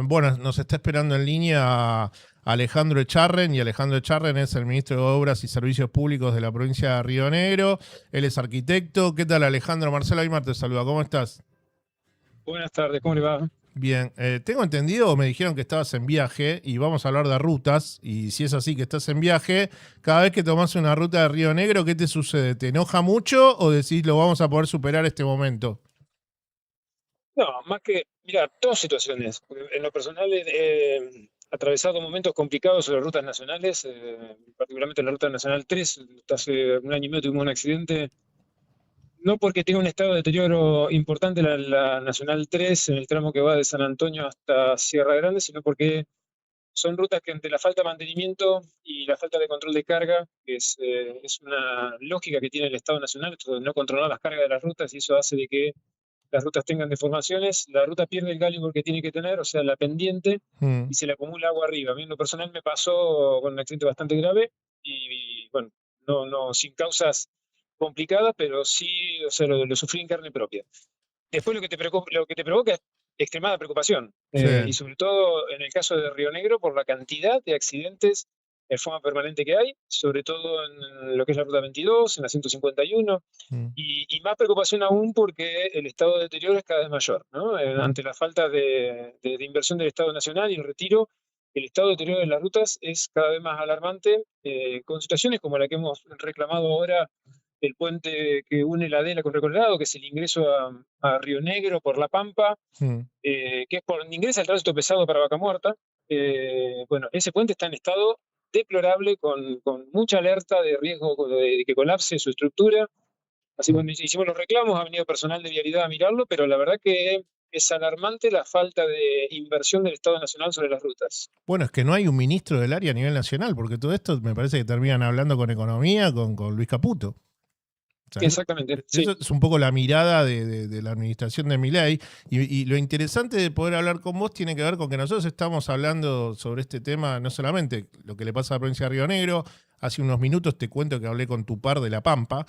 Bueno, nos está esperando en línea Alejandro Echarren, y Alejandro Echarren es el ministro de Obras y Servicios Públicos de la provincia de Río Negro. Él es arquitecto. ¿Qué tal, Alejandro? Marcelo Aymar te saluda. ¿Cómo estás? Buenas tardes, ¿cómo le va? Bien, tengo entendido, me dijeron que estabas en viaje y vamos a hablar de rutas. Y si es así que estás en viaje, cada vez que tomás una ruta de Río Negro, ¿qué te sucede? ¿Te enoja mucho o decís lo vamos a poder superar este momento? No, más que, mira, dos situaciones. En lo personal he atravesado momentos complicados sobre rutas nacionales, particularmente en la Ruta Nacional 3. Hace un año y medio tuvimos un accidente, no porque tenga un estado de deterioro importante la Nacional 3 en el tramo que va de San Antonio hasta Sierra Grande, sino porque son rutas que entre la falta de mantenimiento y la falta de control de carga, es una lógica que tiene el Estado Nacional, esto de no controlar las cargas de las rutas, y eso hace de que las rutas tengan deformaciones, la ruta pierde el calibre que tiene que tener, o sea, la pendiente, Mm. y se le acumula agua arriba. A mí en lo personal me pasó con un accidente bastante grave y bueno, no sin causas complicadas, pero sí, o sea, lo sufrí en carne propia. Después lo que te provoca es extremada preocupación, Sí. y sobre todo en el caso de Río Negro por la cantidad de accidentes en forma permanente que hay, sobre todo en lo que es la Ruta 22, en la 151, Mm. y más preocupación aún porque el estado de deterioro es cada vez mayor, ¿no? Ante la falta de inversión del Estado Nacional y el retiro, el estado de deterioro de las rutas es cada vez más alarmante, con situaciones como la que hemos reclamado ahora, el puente que une la Adela con Recolorado, que es el ingreso a Río Negro por La Pampa, Mm. que es por donde ingresa el tránsito pesado para Vaca Muerta. Bueno, ese puente está en estado deplorable, con mucha alerta de riesgo de que colapse su estructura. Así Mm. bueno, hicimos los reclamos, ha venido personal de vialidad a mirarlo, pero la verdad que es alarmante la falta de inversión del Estado Nacional sobre las rutas. Bueno, es que no hay un ministro del área a nivel nacional, porque todo esto me parece que terminan hablando con economía, con Luis Caputo. O sea, Exactamente, sí. eso es un poco la mirada de la administración de Milei. Y lo interesante de poder hablar con vos tiene que ver con que nosotros estamos hablando sobre este tema, no solamente lo que le pasa a la provincia de Río Negro. Hace unos minutos te cuento que hablé con tu par de La Pampa,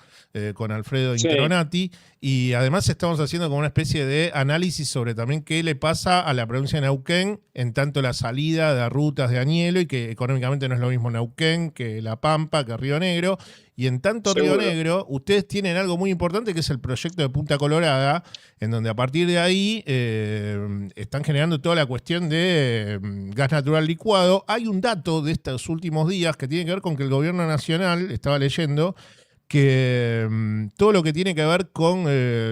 con Alfredo Sí, Interonati, y además estamos haciendo como una especie de análisis sobre también qué le pasa a la provincia de Neuquén en tanto la salida de rutas de Añelo, y que económicamente no es lo mismo Neuquén que La Pampa, que Río Negro. Y en tanto Río seguro. Negro, ustedes tienen algo muy importante que es el proyecto de Punta Colorada, en donde a partir de ahí están generando toda la cuestión de gas natural licuado. Hay un dato de estos últimos días que tiene que ver con que el gobierno nacional, estaba leyendo, que todo lo que tiene que ver con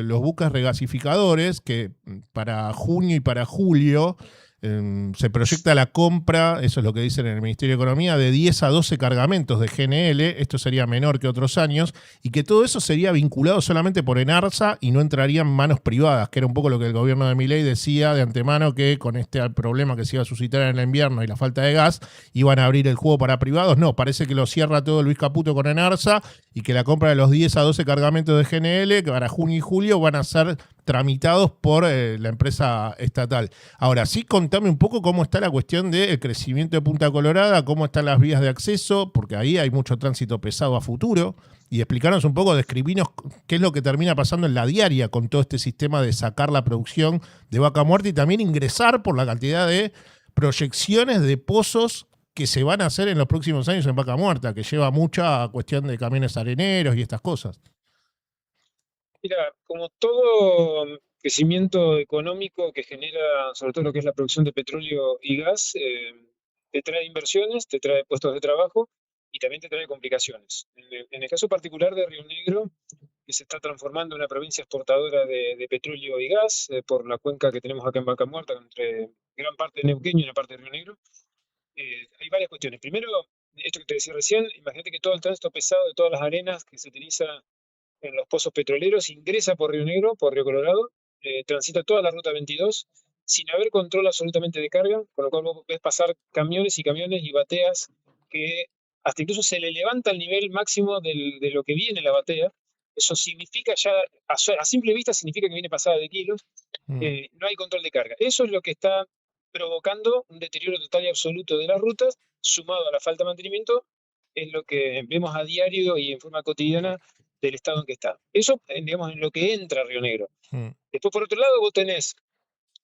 los buques regasificadores, que para junio y para julio se proyecta la compra, eso es lo que dicen en el Ministerio de Economía, de 10 a 12 cargamentos de GNL. Esto sería menor que otros años, y que todo eso sería vinculado solamente por Enarsa y no entrarían manos privadas, que era un poco lo que el gobierno de Milei decía de antemano, que con este problema que se iba a suscitar en el invierno y la falta de gas, iban a abrir el juego para privados. No, parece que lo cierra todo Luis Caputo con Enarsa, y que la compra de los 10 a 12 cargamentos de GNL, que para junio y julio van a ser tramitados por la empresa estatal. Ahora, sí, contame un poco cómo está la cuestión del crecimiento de Punta Colorada, cómo están las vías de acceso, porque ahí hay mucho tránsito pesado a futuro, y explicarnos un poco, describirnos qué es lo que termina pasando en la diaria con todo este sistema de sacar la producción de Vaca Muerta y también ingresar por la cantidad de proyecciones de pozos que se van a hacer en los próximos años en Vaca Muerta, que lleva mucha cuestión de camiones areneros y estas cosas. Mira, como todo crecimiento económico que genera sobre todo lo que es la producción de petróleo y gas, te trae inversiones, te trae puestos de trabajo y también te trae complicaciones. En el caso particular de Río Negro, que se está transformando en una provincia exportadora de petróleo y gas, por la cuenca que tenemos acá en Vaca Muerta, entre gran parte de Neuquén y una parte de Río Negro, hay varias cuestiones. Primero, esto que te decía recién, imagínate que todo el tránsito pesado de todas las arenas que se utiliza en los pozos petroleros, ingresa por Río Negro, por Río Colorado, transita toda la ruta 22 sin haber control absolutamente de carga, con lo cual vos ves pasar camiones y camiones y bateas que hasta incluso se le levanta el nivel máximo de lo que viene la batea. Eso significa ya, a simple vista, significa que viene pasada de kilos. Mm. No hay control de carga. Eso es lo que está provocando un deterioro total y absoluto de las rutas, sumado a la falta de mantenimiento, es lo que vemos a diario y en forma cotidiana del estado en que está. Eso, digamos, en lo que entra a Río Negro. Mm. Después, por otro lado, vos tenés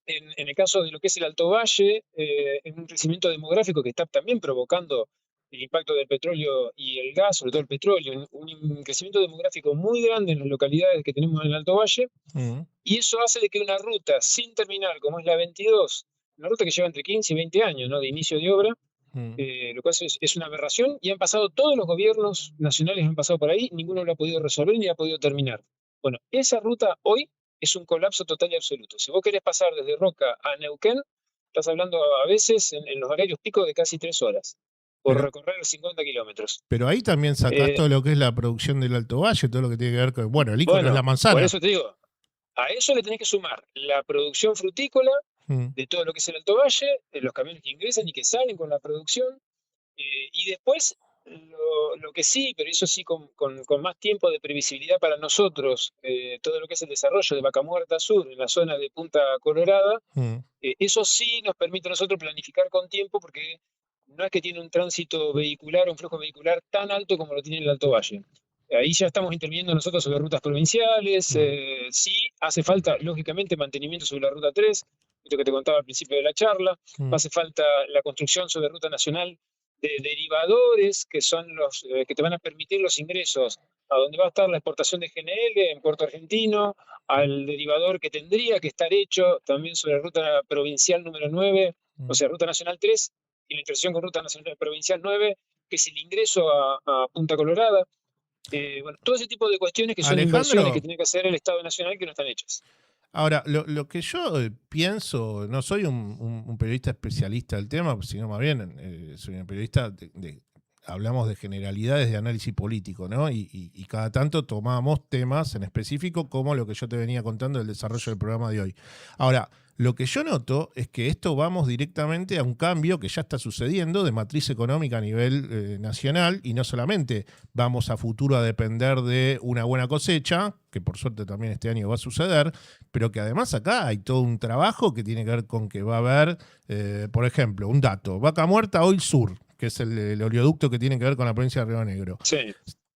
en el caso de lo que es el Alto Valle, es un crecimiento demográfico que está también provocando el impacto del petróleo y el gas, sobre todo el petróleo, un crecimiento demográfico muy grande en las localidades que tenemos en el Alto Valle, Mm, y eso hace de que una ruta sin terminar, como es la 22, una ruta que lleva entre 15 y 20 años, ¿no?, de inicio de obra, mm. lo cual es una aberración, y han pasado todos los gobiernos nacionales, han pasado por ahí, ninguno lo ha podido resolver ni ha podido terminar. Bueno, esa ruta hoy es un colapso total y absoluto. Si vos querés pasar desde Roca a Neuquén, estás hablando a veces en los horarios picos de casi 3 horas por Pero, recorrer 50 kilómetros. pero ahí también sacás Eh, todo lo que es la producción del Alto Valle, todo lo que tiene que ver con. Bueno, el ícono es la bueno, por manzana. eso te digo, a eso le tenés que sumar la producción frutícola Mm, de todo lo que es el Alto Valle, de los camiones que ingresan y que salen con la producción. Y después, lo que sí, pero eso sí con más tiempo de previsibilidad para nosotros, todo lo que es el desarrollo de Vaca Muerta Sur en la zona de Punta Colorada, mm, eso sí nos permite a nosotros planificar con tiempo, porque no es que tiene un tránsito vehicular, un flujo vehicular tan alto como lo tiene el Alto Valle. Ahí ya estamos interviniendo nosotros sobre rutas provinciales. mm, Sí hace falta, lógicamente, mantenimiento sobre la ruta 3, esto que te contaba al principio de la charla. mm, Hace falta la construcción sobre ruta nacional de derivadores, que son los que te van a permitir los ingresos a donde va a estar la exportación de GNL en Puerto Argentino, al derivador que tendría que estar hecho también sobre ruta provincial número 9, o mm. sea, ruta nacional 3, y la intersección con ruta nacional provincial 9, que es el ingreso a Punta Colorada. Bueno, todo ese tipo de cuestiones que son inversiones que Alejandro, tiene que hacer el Estado Nacional que no están hechas. ahora, lo que yo pienso, no soy un periodista especialista del tema, sino más bien soy un periodista hablamos de generalidades de análisis político, ¿no? Y cada tanto tomamos temas en específico, como lo que yo te venía contando del desarrollo del programa de hoy. Ahora, lo que yo noto es que esto vamos directamente a un cambio que ya está sucediendo de matriz económica a nivel nacional, y no solamente vamos a futuro a depender de una buena cosecha, que por suerte también este año va a suceder, pero que además acá hay todo un trabajo que tiene que ver con que va a haber, por ejemplo, un dato: Vaca Muerta Oil Sur, que es el oleoducto que tiene que ver con la provincia de Río Negro. Sí.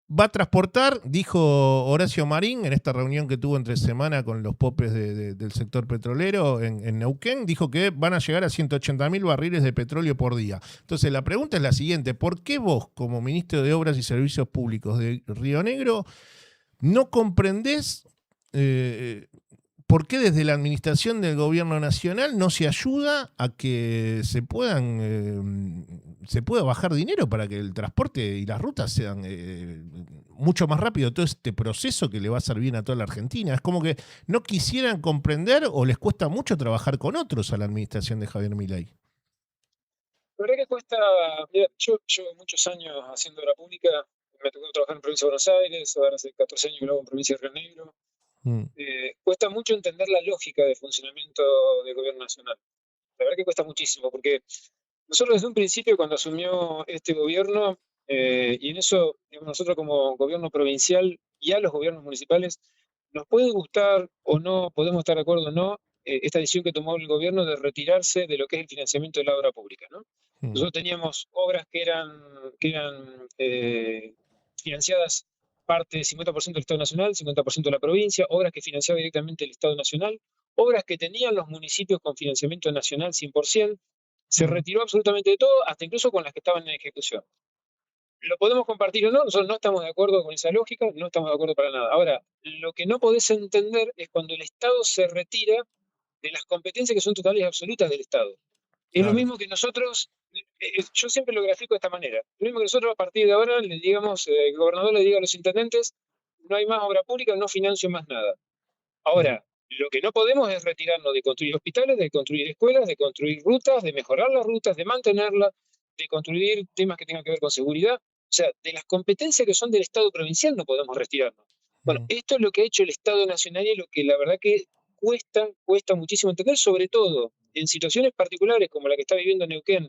Va a transportar, dijo Horacio Marín en esta reunión que tuvo entre semana con los popes del sector petrolero en Neuquén, dijo que van a llegar a 180.000 barriles de petróleo por día. Entonces la pregunta es la siguiente: ¿por qué vos, como ministro de Obras y Servicios Públicos de Río Negro, no comprendés por qué desde la administración del gobierno nacional no se ayuda a que se pueda bajar dinero para que el transporte y las rutas sean mucho más rápido, todo este proceso que le va a hacer bien a toda la Argentina? Es como que no quisieran comprender, o les cuesta mucho trabajar con otros a la administración de Javier Milei. La verdad que cuesta, mira, yo llevo muchos años haciendo obra pública, me tocó trabajar en provincia de Buenos Aires, ahora hace 14 años que lo hago en provincia de Río Negro. Mm, Cuesta mucho entender la lógica de funcionamiento del gobierno nacional. La verdad que cuesta muchísimo, porque nosotros desde un principio, cuando asumió este gobierno, y en eso, digamos, nosotros como gobierno provincial y a los gobiernos municipales, nos puede gustar o no, podemos estar de acuerdo o no, esta decisión que tomó el gobierno de retirarse de lo que es el financiamiento de la obra pública, ¿no? mm, Nosotros teníamos obras que eran financiadas parte 50% del Estado Nacional, 50% de la provincia, obras que financiaba directamente el Estado Nacional, obras que tenían los municipios con financiamiento nacional 100%. Se mm. retiró absolutamente de todo, hasta incluso con las que estaban en ejecución. Lo podemos compartir o no, nosotros no estamos de acuerdo con esa lógica, no estamos de acuerdo para nada. Ahora, lo que no podés entender es cuando el Estado se retira de las competencias que son totales y absolutas del Estado. Es lo Claro. mismo que nosotros, yo siempre lo grafico de esta manera, lo mismo que nosotros a partir de ahora le digamos, el gobernador le diga a los intendentes: no hay más obra pública, no financio más nada. Mm, Ahora, lo que no podemos es retirarnos de construir hospitales, de construir escuelas, de construir rutas, de mejorar las rutas, de mantenerlas, de construir temas que tengan que ver con seguridad. O sea, de las competencias que son del Estado provincial no podemos retirarnos. Bueno, mm, esto es lo que ha hecho el Estado Nacional, y es lo que la verdad que cuesta muchísimo entender, sobre todo en situaciones particulares como la que está viviendo Neuquén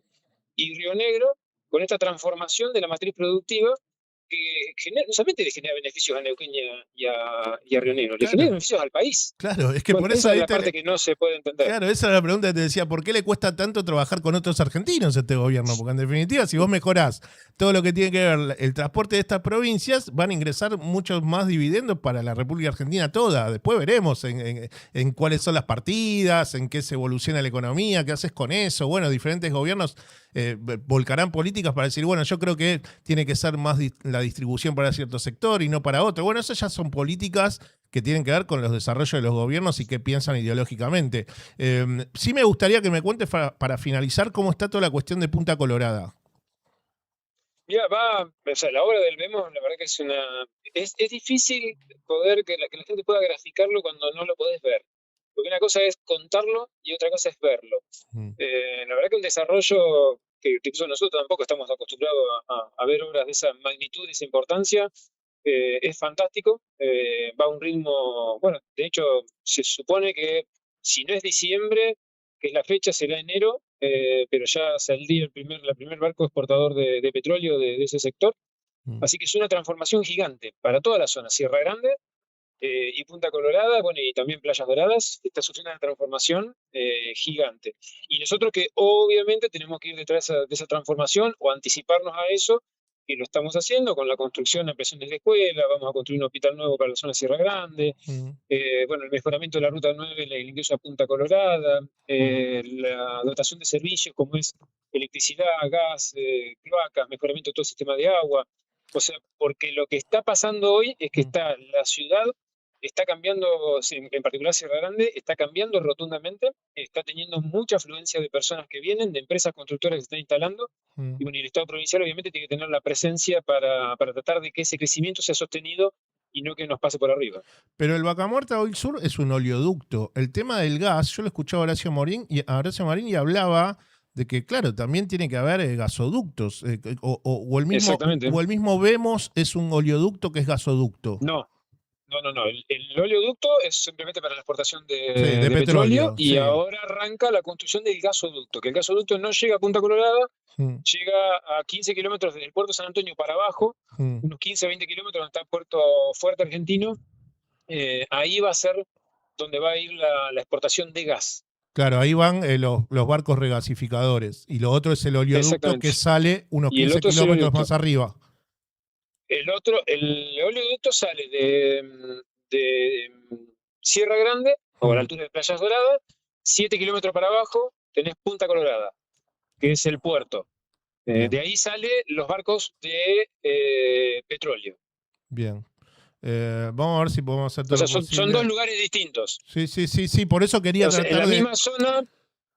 y Río Negro, con esta transformación de la matriz productiva, no solamente le genera beneficios a Neuquén y a Río Negro, le genera Claro, beneficios al país. claro, es que Bueno, por eso esa es ahí la parte que no se puede entender. claro, esa era la pregunta que te decía, ¿por qué le cuesta tanto trabajar con otros argentinos a este gobierno? Porque en definitiva, si vos mejorás todo lo que tiene que ver el transporte de estas provincias, van a ingresar muchos más dividendos para la República Argentina toda. Después veremos en cuáles son las partidas, en qué se evoluciona la economía, qué haces con eso. Bueno, diferentes gobiernos volcarán políticas para decir, bueno, yo creo que tiene que ser más la distribución para cierto sector y no para otro. Bueno, esas ya son políticas que tienen que ver con los desarrollos de los gobiernos y qué piensan ideológicamente. Sí me gustaría que me cuentes para finalizar cómo está toda la cuestión de Punta Colorada. Mira, o sea, la obra del Vemos, la verdad que es difícil poder que la gente pueda graficarlo cuando no lo podés ver. Porque una cosa es contarlo y otra cosa es verlo. Mm. La verdad que un desarrollo que incluso nosotros tampoco estamos acostumbrados a ver obras de esa magnitud, de esa importancia, es fantástico. Va a un ritmo, bueno, de hecho, se supone que si no es diciembre, que es la fecha, será enero, pero ya saldría la primer barco exportador de petróleo de ese sector. Mm. Así que es una transformación gigante para toda la zona, Sierra Grande y Punta Colorada, bueno, y también Playas Doradas, está sufriendo una transformación gigante. Y nosotros que obviamente tenemos que ir detrás de esa transformación o anticiparnos a eso, y lo estamos haciendo con la construcción, ampliaciones de escuela, vamos a construir un hospital nuevo para la zona Sierra Grande, Mm. bueno, el mejoramiento de la Ruta 9, el ingreso a Punta Colorada, Mm. la dotación de servicios como es electricidad, gas, cloacas, mejoramiento de todo el sistema de agua. O sea, porque lo que está pasando hoy es que Mm. está la ciudad está cambiando, en particular Sierra Grande, está cambiando rotundamente, está teniendo mucha afluencia de personas que vienen, de empresas constructoras que se están instalando, Mm. y bueno, y el Estado provincial obviamente tiene que tener la presencia para tratar de que ese crecimiento sea sostenido y no que nos pase por arriba. Pero el Vaca Muerta Oil Sur es un oleoducto. El tema del gas, yo lo escuchaba a Horacio Marín y hablaba de que, claro, también tiene que haber gasoductos. Exactamente. O el mismo Vemos es un oleoducto que es gasoducto. No, no. El oleoducto es simplemente para la exportación Sí, de de petróleo petróleo, y sí. ahora arranca la construcción del gasoducto, que el gasoducto no llega a Punta Colorada, Mm. llega a 15 kilómetros del puerto San Antonio para abajo, Mm. unos 15 20 kilómetros donde está el puerto Fuerte Argentino. Ahí va a ser donde va a ir la exportación de gas. Claro, ahí van los barcos regasificadores. Y lo otro es el oleoducto que Exactamente. sale unos Y el 15 otro es el kilómetros oleoducto. más arriba. El oleoducto sale de Sierra Grande, o a la Mm. altura de Playas Doradas, 7 kilómetros para abajo tenés Punta Colorada, que es el puerto. Bien, De ahí salen los barcos de petróleo. bien. Vamos a ver si podemos hacer O todo sea, lo son dos posible. lugares distintos. Sí, por eso quería O sea, en tratar la de, misma zona,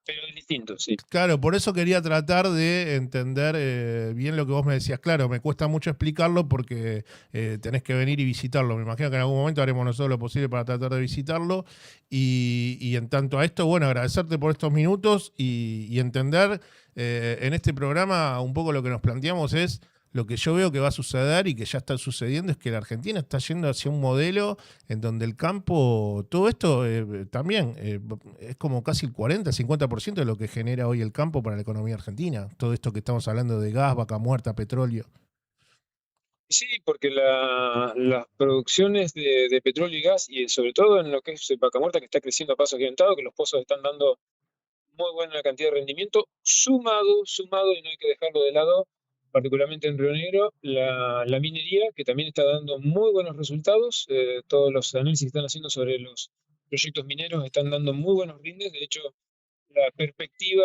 pero distintos, sí. claro, por eso quería tratar de entender bien lo que vos me decías. Claro, me cuesta mucho explicarlo porque tenés que venir y visitarlo. Me imagino que en algún momento haremos nosotros lo posible para tratar de visitarlo. Y en tanto a esto, bueno, agradecerte por estos minutos y entender en este programa un poco lo que nos planteamos es lo que yo veo que va a suceder y que ya está sucediendo es que la Argentina está yendo hacia un modelo en donde el campo, todo esto también es como casi el 40-50% de lo que genera hoy el campo para la economía argentina. Todo esto que estamos hablando de gas, vaca muerta, petróleo. Sí, porque las producciones de petróleo y gas, y sobre todo en lo que es Vaca Muerta, que está creciendo a pasos agigantados, que los pozos están dando muy buena cantidad de rendimiento, sumado, y no hay que dejarlo de lado, particularmente en Río Negro, la minería, que también está dando muy buenos resultados. Todos los análisis que están haciendo sobre los proyectos mineros están dando muy buenos rindes. De hecho, la perspectiva,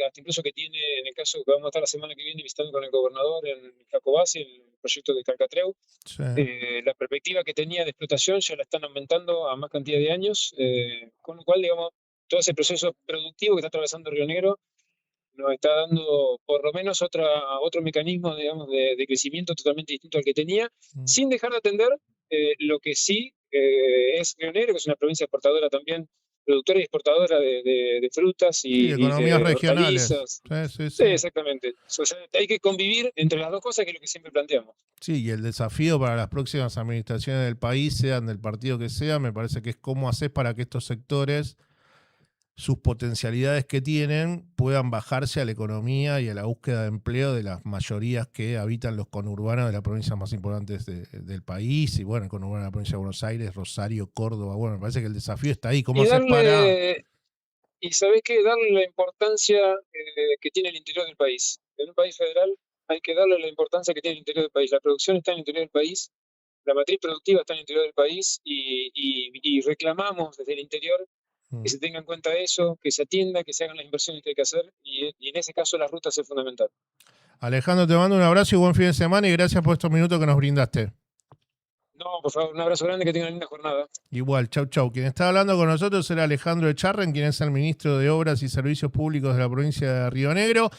hasta incluso que tiene, en el caso que vamos a estar la semana que viene visitando con el gobernador en Jacobasi, el proyecto de Calcatreu, Sí. la perspectiva que tenía de explotación ya la están aumentando a más cantidad de años, con lo cual, digamos, todo ese proceso productivo que está atravesando Río Negro nos está dando por lo menos otro mecanismo, digamos, de crecimiento totalmente distinto al que tenía, Mm. sin dejar de atender lo que sí es Río Negro, que es una provincia exportadora también, productora y exportadora de frutas Sí, y economías de regionales. hortalizas. Sí. Sí, exactamente. O sea, hay que convivir entre las dos cosas, que es lo que siempre planteamos. Sí, y el desafío para las próximas administraciones del país, sean del partido que sea, me parece que es cómo haces para que estos sectores sus potencialidades que tienen puedan bajarse a la economía y a la búsqueda de empleo de las mayorías que habitan los conurbanos de las provincias más importantes del país, y bueno, el conurbano de la provincia de Buenos Aires, Rosario, Córdoba. Bueno, me parece que el desafío está ahí. ¿Cómo Y haces para...? darle, y sabés qué, darle la importancia que tiene el interior del país. En un país federal hay que darle la importancia que tiene el interior del país. La producción está en el interior del país, la matriz productiva está en el interior del país y reclamamos desde el interior que se tenga en cuenta eso, que se atienda, que se hagan las inversiones que hay que hacer y en ese caso las rutas es fundamental. Alejandro, te mando un abrazo y buen fin de semana y gracias por estos minutos que nos brindaste. No, por favor, un abrazo grande, que tengan una linda jornada. Igual, chau, chau. Quien está hablando con nosotros era Alejandro Echarren, quien es el ministro de Obras y Servicios Públicos de la provincia de Río Negro.